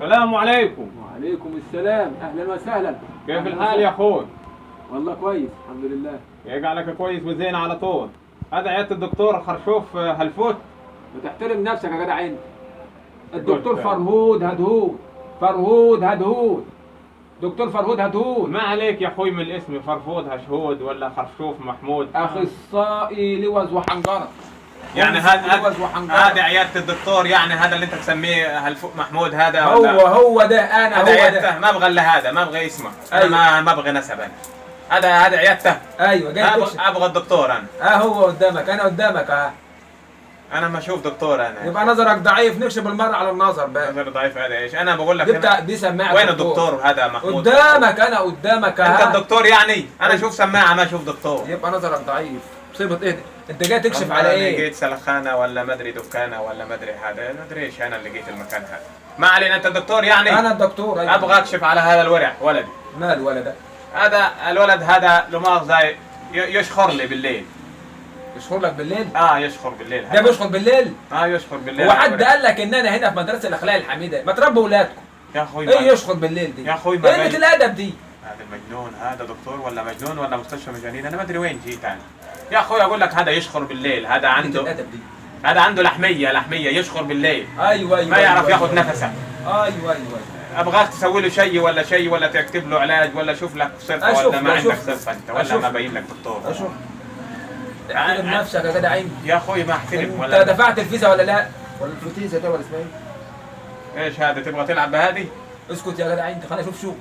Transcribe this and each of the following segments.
السلام عليكم. وعليكم السلام، اهلا وسهلا. كيف الحال يا اخوي؟ والله كويس الحمد لله. يجعلك كويس وزين على طول. هذا عيادة الدكتور خرشوف هلفوت. بتحترم نفسك يا جدع انت. الدكتور فرهود هدهود. فرهود هدهود. دكتور فرهود هدهود. ما عليك يا اخوي من الاسم، فرفود هشهود ولا خرشوف محمود. اخصائي لوز وحنجره. يعني هذا عيادة الدكتور، يعني هذا اللي انت تسميه هلفوت محمود هذا هو ده انا، هو ده. ما ابغى الا هذا، ما ابغى اسمه. أيوة. انا ما ابغى نسب انا. هذا عيادته. ايوه جاي ابغى الدكتور انا. هو قدامك، انا قدامك انا ما اشوف دكتور انا. يبقى نظرك ضعيف، نكشف المرء على النظر بقى. نظر ضعيف هذا ايش؟ انا بقول لك دي سماعه. وين الدكتور هذا محمود؟ قدامك، انا قدامك انت الدكتور يعني؟ انا اشوف سماعه ما اشوف دكتور. يبقى نظرك ضعيف. مصيبه ايه؟ انت جاي تكشف على ايه؟ جيت سلخانه ولا ما ادري دكانه ولا ما ادري هذا، ما ادري ايش انا اللي جيت المكان هذا. ما علينا، انت الدكتور يعني؟ انا الدكتور. أيوة. ابغى اكشف على هذا الورع ولدي. مال الولد ده؟ هذا الولد هذا له مؤاخذه يشخر لي بالليل. يشخر لك بالليل؟ يشخر بالليل. ده بيشخر بالليل؟ يشخر بالليل. هو حد قال لك ان انا هنا في مدرسه الاخلاق الحميده؟ ما تربوا اولادكم. يا اخوي ايه يشخر بالليل دي؟ يا اخوي ايه قله الادب دي؟ هذا مجنون، هذا دكتور ولا مجنون ولا مستشفى مجانين، انا ما ادري وين جيت انا. يا اخوي اقول لك هذا يشخر بالليل، هذا عنده قله الادب دي. هذا عنده لحميه يشخر بالليل. ايوه ما يعرف ياخذ نفسه. ايوه ابغاك تسوي له شيء ولا تكتب له علاج ولا شوف لك صرفه ولا ما عندك صرفه انت ولا ما باين لك دكتور. اشوف احترم نفسك يا جدع عيني. يا اخوي ما احترم ولا انت دفعت الفيزا ولا لا؟ ولا الفوتيزا ده ولا اسمها ايه؟ ايش هذا؟ تبغى تلعب بهذه؟ اسكت يا جدع عيني، خليني اشوف شو.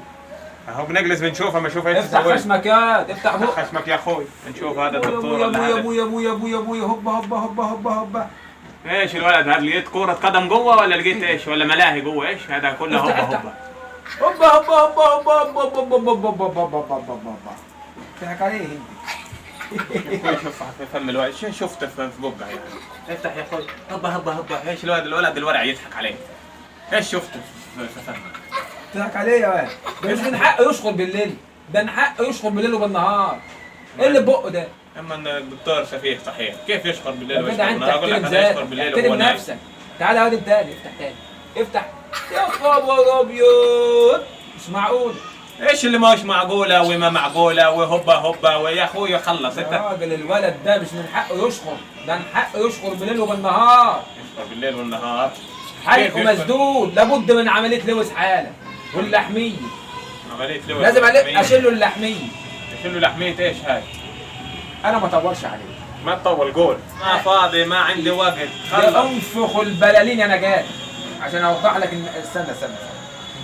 اهو بنجلس بنشوف، اما اشوف ايش افتح خشمك يا افتح بقك. خشمك يا اخوي نشوف هذا الدكتور ولا ولا هذا. هذا. ابويا هوبا. ايش الولد هذا؟ لقيت كرة قدم جوه ولا لقيت ايش؟ ولا ملاهي جوه؟ ايش هذا كله هوبا. اضحك عليه. شوف في فم الولد، شفت في بقه يعني. افتح يا اخوي. هوبا. ايش الولد الورع يضحك عليه. ايش شفت في فمه؟ تضحك عليه يا ولد. ده مش من حقه يشخر بالليل، ده من حقه يشخر بالليل وبالنهار. ايه اللي بقه ده؟ اما الدكتور سفيه صحيح، كيف يشخر بالليل ويشخر بالنهار؟ اقول لك هذا يشخر بالليل وهو نايم. نفسك. تعالى يا واد تاني، افتح تاني. افتح. يا خبر ابيض، مش معقول. ايش اللي ماش معقوله وما معقوله وهوبا ويا اخوي خلص انت. يا راجل الولد ده مش من حقه يشخر، ده من حقه يشخر بالليل وبالنهار. يشخر بالليل والنهار. حلقه مسدود، لابد من عمليه لوز حاله. واللحميه عمليه لوز لازم اشيل له اللحميه. اشيل له لحميه ايش هاي؟ انا ما اطولش عليه. ما تطول قول. ما فاضي، ما عندي وقت. خلص. انفخ البلالين يا نجاة عشان اوضح لك استنى.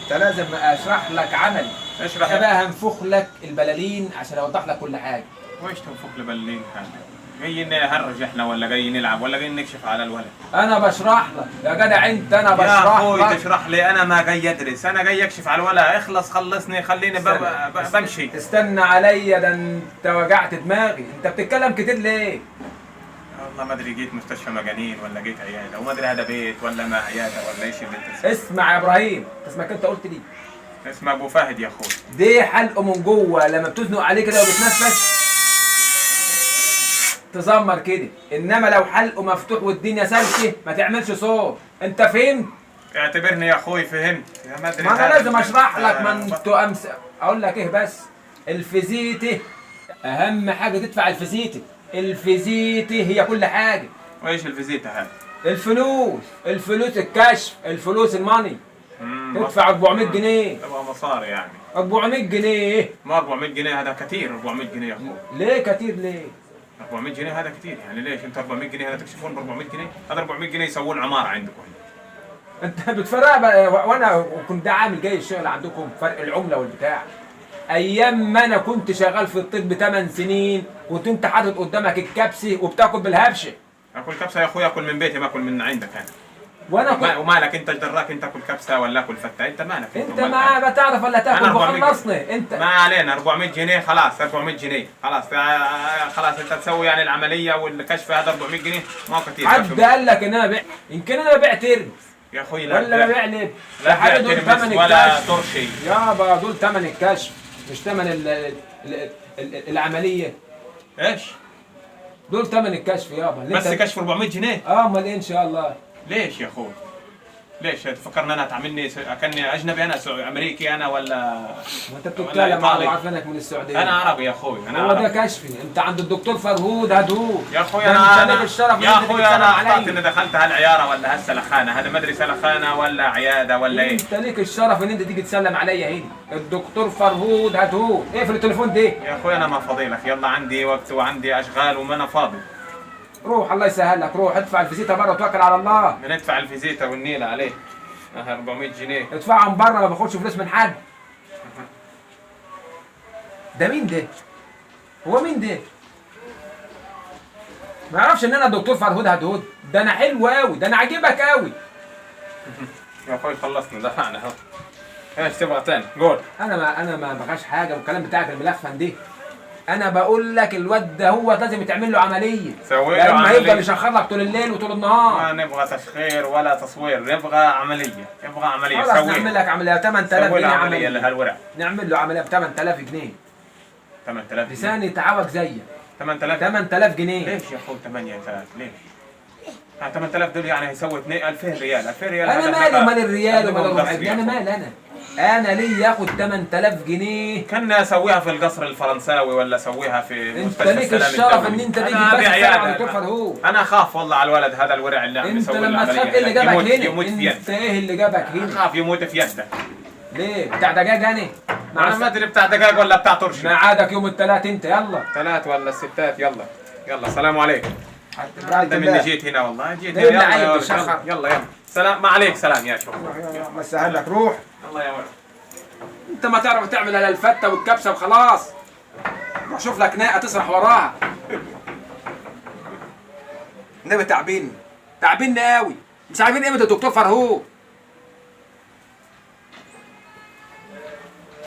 انت لازم اشرح لك عملي. اشرح. انا بقى هنفخ لك البلالين عشان اوضح لك كل حاجه. ويش تنفخ لي بلالين هذا؟ جايين نهرج احنا ولا جايين نلعب ولا جايين نكشف على الولد؟ انا بشرح لك يا جدع انت، انا بشرح لك. يا اخوي تشرح لي؟ انا ما جاي ادرس، انا جاي اكشف على الولد. اخلص خلصني خليني بمشي. استنى عليا، ده انت وجعت دماغي. انت بتتكلم كتير ليه؟ والله ما ادري، جيت مستشفى مجانين ولا جيت عياده وما ادري هذا بيت ولا ما عياده ولا ايش اللي انت اسمع يا ابراهيم، اسمك انت قلت لي اسمه ابو فهد يا اخوي. دي حلقه من جوه، لما بتزنق عليه كده وبتنفس تزمر كده، انما لو حلقه مفتوح والدنيا سالكه ما تعملش صوت. انت فهمت؟ اعتبرني يا اخوي فهمت. يا ما انا لازم اشرح لك. ما انتوا اقول لك ايه بس؟ الفيزيته اهم حاجه، تدفع الفيزيته. الفيزيته هي كل حاجه. وايش الفيزيتا هذا؟ الفلوس الكشف، الفلوس الماني. تدفع 400 جنيه. تبغى مصاري يعني؟ 400 جنيه. ما 400 جنيه هذا كثير. 400 جنيه يا اخوي. ليه كثير ليه؟ 400 جنيه هذا كثير يعني. ليش انت 400 جنيه هذا تكشفون ب 400 جنيه؟ هذا 400 جنيه يسوون عماره عندكم. انت بتفرق. وانا كنت عامل جاي الشغل عندكم فرق العمله والبتاع. ايام ما انا كنت شغال في الطب 8 سنين كنت انت حاطط قدامك الكبسه وبتاكل بالهبشه. اكل كبسه يا اخوي؟ اكل من بيتي ما اكل من عندك انا. وانا ومالك انت؟ دراك انت اكل كبسه ولا اكل فته؟ انت مالك؟ انت ما بتعرف ولا تاكل بخلصني انت. ما علينا. 400 جنيه خلاص. 400 جنيه خلاص. خلاص انت تسوي يعني العمليه والكشف هذا 400 جنيه ما هو كثير. حد قال لك ان انا بيع؟ يمكن انا ببيع ترمس يا اخوي. لا ولا ببيع لب؟ لا حاجه دول ثمن ولا ترشي يابا. دول ثمن الكشف مش ثمن العمليه. ايش؟ دول ثمن الكشف يابا. بس كشف 400 جنيه؟ امال ايه ان شاء الله. ليش يا اخوي؟ ليش تفكرني انا تعملني كاني اجنبي انا امريكي انا ولا وانت ولا بتتكلم إيطالي؟ عارف انك من السعوديه. انا عربي يا اخوي انا هو ده عربي. كشفي، انت عند الدكتور فرهود هدوء. يا اخوي ده انا انت ليك الشرف يا إن أنت اخوي تيجي انا تسلم عليا. اخطات اني دخلت هالعياره ولا هالسلخانه، هذا ما ادري سلخانه ولا عياده ولا ايه. انت ليك الشرف ان انت تيجي تسلم عليا هنا. الدكتور فرهود هدوء. اقفل التليفون ده. يا اخوي انا ما فاضيلك، يلا عندي وقت وعندي اشغال وما انا فاضي. روح الله يسهل لك، روح ادفع الفيزيتا بره وتوكل على الله. بندفع الفيزيتا والنيله عليه 400 جنيه. ادفعهم بره، ما باخدش فلوس من حد. ده مين ده؟ هو مين ده؟ ما يعرفش ان انا الدكتور فرهود هدهود؟ ده انا حلو قوي، ده انا عاجبك قوي. يا اخوي خلصنا دفعنا اهو. ايش تبغى تاني؟ قول. انا ما بغاش حاجه والكلام بتاعك الملفن ده. انا بقول لك الواد ده هو لازم يتعمل له عمليه. سوي له لما عملية. هيفضل يشخر لك طول الليل وطول النهار. ما نبغى تشخير ولا تصوير، نبغى عمليه، يبغى عمليه. خلاص سوي نعمل لك عمليه 8000 سوي له جنيه عمليه عمليه. لهالورع. نعمل له عمليه ب 8000 جنيه. 8000 جنيه. لساني يتعوج زيك. 8000 8000 جنيه. ليش يا اخوي 8000 ليش؟ 8000 دول يعني هيسوي 2000 ريال، 2000 ريال. انا هذا مالي إحنا ومال الريال ومال هذا الربع قصر جنيه، يا انا أخوي. مالي انا ليه ياخد 8000 جنيه. كنا اسويها في القصر الفرنساوي ولا اسويها في انت مستشفى ليك السلام الشرف الدولي. ان انت تيجي أنا بس أبي تسلم عيادة. على الدكتور فرهود. انا اخاف والله على الولد هذا الورع اللي عم انت يسوي لما العملية تخاف ايه اللي جابك هنا؟ يموت في انت يده. ايه اللي جابك هنا؟ اخاف يموت في يده. ليه؟ بتاع دجاج انا؟ انا ما ادري بتاع دجاج ولا بتاع طرش. ميعادك يوم الثلاث انت، يلا. ثلاث ولا الستات، يلا يلا سلام عليكم. بعد ده مني جيت هنا والله جيت ليه هنا. اللي يلا عايز يلا تشخر؟ يلا يلا سلام، ما عليك سلام يا شوف. الله يسهل لك، روح. الله يا ولد. انت ما تعرف تعمل الا الفته والكبسه وخلاص. روح شوف لك ناقه تسرح وراها. النبي تعبين تعبين قوي، مش عارفين قيمه الدكتور فرهود.